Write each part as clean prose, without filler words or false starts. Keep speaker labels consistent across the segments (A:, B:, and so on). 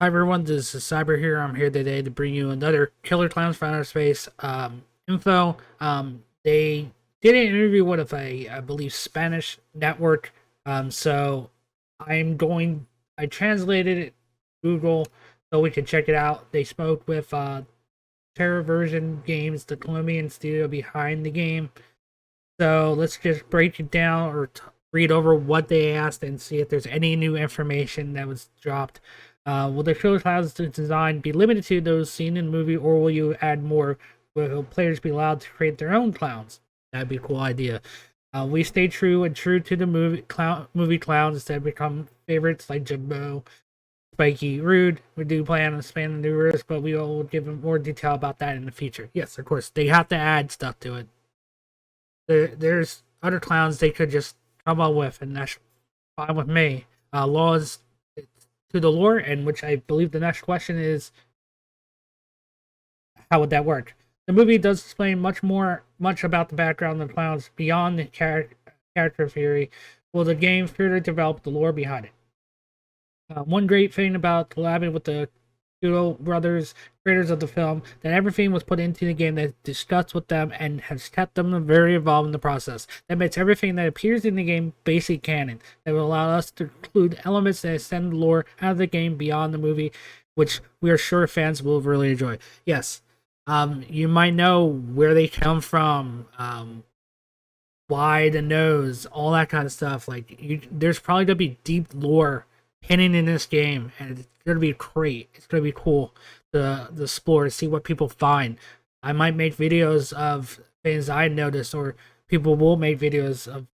A: Hi everyone, this is Cyber here. I'm here today to bring you another Killer Clowns from Outer Space info. They did an interview with I believe, Spanish network. So I translated it Google so we can check it out. They spoke with Teravision Games, the Colombian studio behind the game. So let's just break it down or read over what they asked and see if there's any new information that was dropped. Will the Killer Clowns design be limited to those seen in the movie, or will you add more? Will players be allowed to create their own clowns? That'd be a cool idea. We stay true to the movie clowns that become favorites like Jumbo, Spiky, Rude. We do plan on expanding the universe, but we will give more detail about that in the future. Yes, of course, they have to add stuff to it. There's other clowns they could just come up with, and that's fine with me. Laws to the lore, and which I believe the next question is, how would that work? The movie does explain much about the background of the clowns beyond the character theory. Will the game further develop the lore behind it? One great thing about collabing with the Studio brothers, creators of the film, that everything was put into the game that discussed with them and has kept them very involved in the process. That makes everything that appears in the game basic canon. That will allow us to include elements that extend the lore out of the game beyond the movie, which we are sure fans will really enjoy. Yes, you might know where they come from, why the nose, all that kind of stuff. There's probably gonna be deep lore hidden in this game, and it's gonna be great. It's gonna be cool to explore, to see what people find. I might make videos of things I noticed, or people will make videos of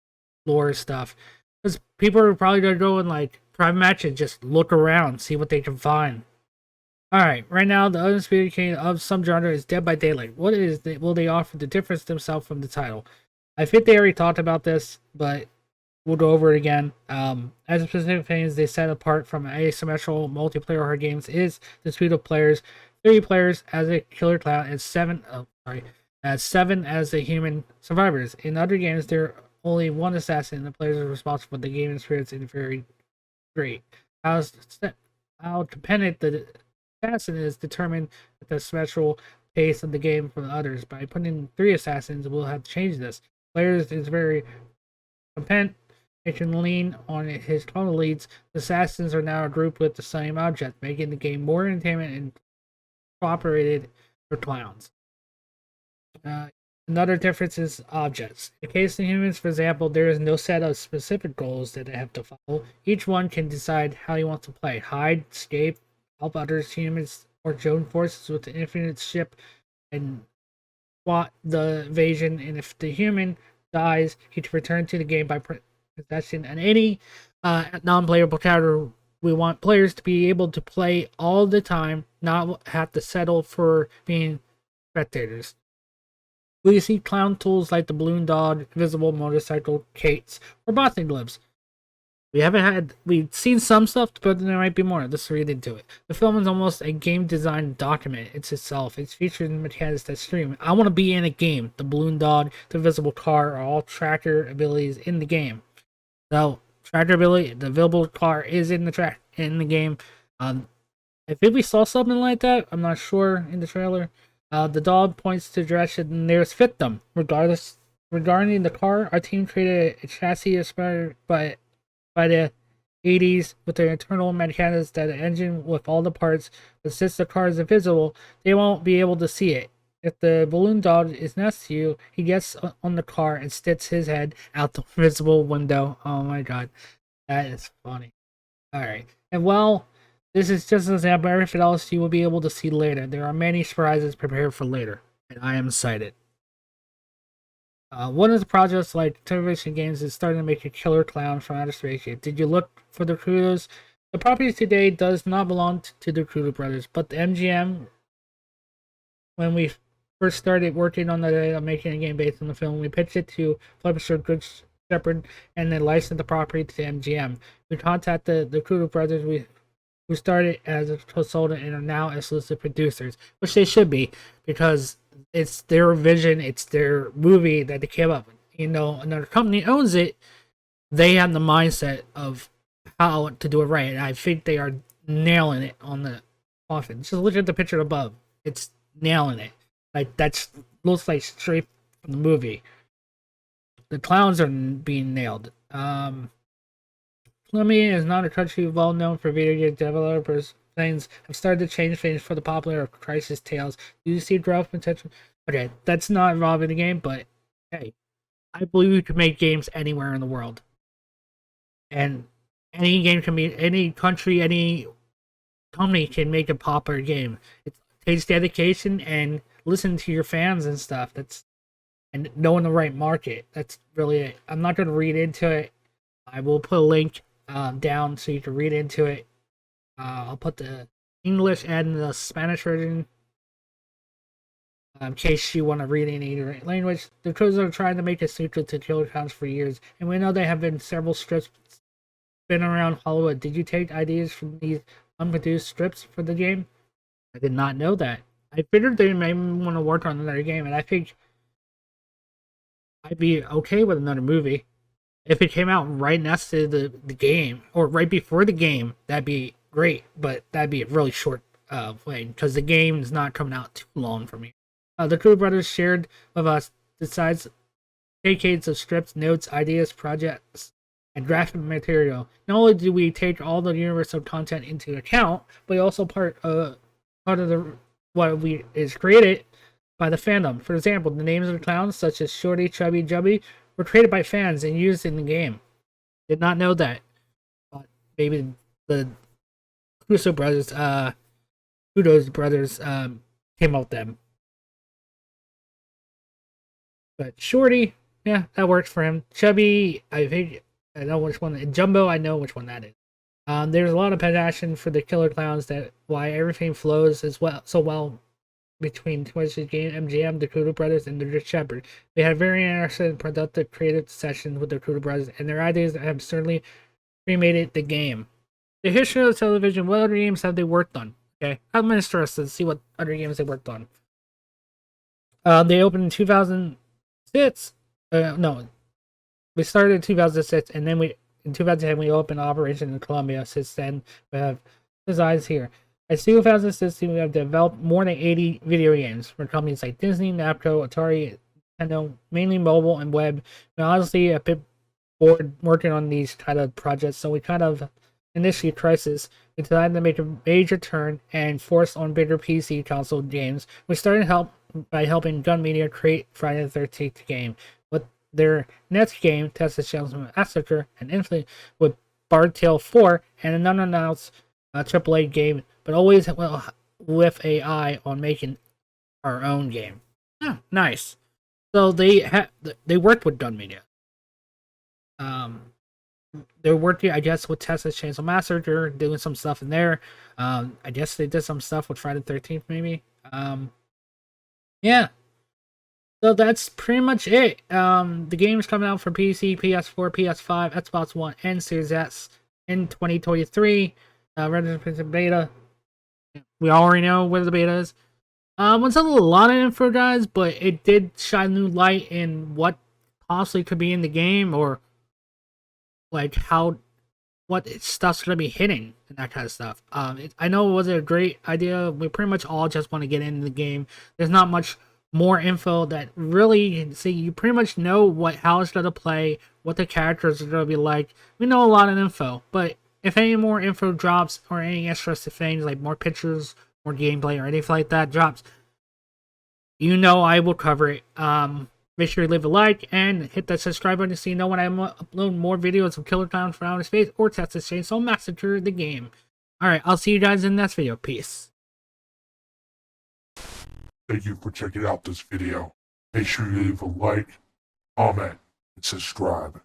A: lore stuff, because people are probably gonna go in private match and just look around, see what they can find. All right, right now the undisputed king of some genre is Dead by Daylight. Will they offer to difference themselves from the title? I think they already talked about this, but we'll go over it again. As specific things they set apart from asymmetrical multiplayer horror games is the suite of players: 3 players as a killer clown and seven as the human survivors. In other games, there are only one assassin, and the players are responsible for the game experience in very great. How dependent the assassin is determined at the special pace of the game from the others. By putting 3 assassins, we'll have to change this. Players is very dependent. It can lean on his tonal leads. The assassins are now grouped with the same object, making the game more entertainment and cooperated for clowns. Another difference is objects. In case of humans, for example, there is no set of specific goals that they have to follow. Each one can decide how he wants to play: hide, escape, help others, humans, or join forces with the infinite ship and plot the invasion. And if the human dies, he can return to the game by possession and any non-playable character. We want players to be able to play all the time, not have to settle for being spectators. We see clown tools like the balloon dog, invisible motorcycle, Kates, or boxing gloves. We've seen some stuff, but there might be more. Let's read into it. The film is almost a game design document. It's itself. It's featured in mechanics that stream. I want to be in a game. The balloon dog, the invisible car are all tracker abilities in the game. So tracker ability, the invisible car is in the game. I think we saw something like that. I'm not sure in the trailer. The dog points to the direction nearest victim. Regarding the car, our team created a chassis inspired by the 80s with their internal mechanics that the engine with all the parts, but since the car is invisible, they won't be able to see it. If the balloon dog is next to you, he gets on the car and sticks his head out the invisible window. Oh my god, that is funny. Alright, and well, this is just an example. Everything else you will be able to see later. There are many surprises prepared for later, and I am excited. One of the projects like Teravision Games is starting to make a killer clown from outer space. Did you look for the Kudos? The property today does not belong to the Kudo brothers, but the MGM, when we first started working on making a game based on the film, we pitched it to publisher Good Shepherd and then licensed the property to MGM. We contacted the Kudo brothers, who started as a consultant and are now exclusive producers, which they should be, because it's their vision, it's their movie that they came up with. Another company owns it, they have the mindset of how to do it right, and I think they are nailing it on the coffin. Just look at the picture above. It's nailing it. Like that's looks like straight from the movie. The clowns are being nailed. Colombia is not a country well known for video game developers. Things have started to change things for the popular Crisis Tales. Do you see growth potential? Okay, that's not involved in the game, but hey, I believe you can make games anywhere in the world. And any game can be, any country, any company can make a popular game. It takes dedication and listen to your fans and stuff. That's and knowing the right market. That's really it. I'm not going to read into it. I will put a link down so you can read into it. I'll put the English and the Spanish version in case you want to read in either language. The creators are trying to make a sequel to Killer Clowns for years, and we know there have been several strips spin around Hollywood. Did you take ideas from these unproduced strips for the game? I did not know that. I figured they may want to work on another game, and I think I'd be okay with another movie. If it came out right next to the game, or right before the game, that'd be great, but that'd be a really short thing, because the game is not coming out too long for me. The Crew Brothers shared with us, besides decades of scripts, notes, ideas, projects, and graphic material. Not only do we take all the universal content into account, but also part of the what we is created by the fandom. For example, the names of the clowns, such as Shorty, Chubby, Jubby, were created by fans and used in the game. Did not know that. Maybe the Kudos brothers came up with them. But Shorty, yeah, that works for him. Chubby, I think I know which one. Jumbo, I know which one that is. There's a lot of passion for the Killer Clowns. That why everything flows as well so well between Twitch's game, MGM, the Kudo Brothers, and the Rich Shepherd. They had very interesting and productive creative sessions with the Kudo Brothers, and their ideas have certainly remade the game. The history of television, what other games have they worked on? Okay, I'm interested to see what other games they worked on. They opened in 2006. No, we started in 2006, and then in 2010 we opened operation in Colombia. Since then, we have designs here. As 2016, we have developed more than 80 video games for companies like Disney, Namco, Atari, Nintendo, mainly mobile and web. We're honestly a bit bored working on these kind of projects, so we kind of initially Crisis. We decided to make a major turn and force on bigger PC console games. We started by helping Gun Media create Friday the 13th game. With their next game, Texas Chainsaw Massacre and Infinite, with Bard Tale 4 and an unannounced AAA game, but always with an eye on making our own game. Oh, nice. So they worked with Gun Media. They're working, I guess, with Texas Chainsaw Massacre, doing some stuff in there. I guess they did some stuff with Friday the 13th, maybe. Yeah. So that's pretty much it. The game's coming out for PC, PS4, PS5, Xbox One, and Series S in 2023. Registered beta. We already know where the beta is. It's a lot of info, guys, but it did shine new light in what possibly could be in the game, or like what stuff's gonna be hitting and that kind of stuff. I know it was a great idea. We pretty much all just want to get into the game. There's not much more info that really see. You pretty much know how it's gonna play, what the characters are gonna be like. We know a lot of info, but if any more info drops or any interesting things like more pictures, more gameplay, or anything like that drops, you know I will cover it. Make sure you leave a like and hit that subscribe button so you know when I upload more videos of Killer Clowns from Outer Space or Texas Chainsaw Massacre the game. Alright, I'll see you guys in the next video. Peace.
B: Thank you for checking out this video. Make sure you leave a like, comment, and subscribe.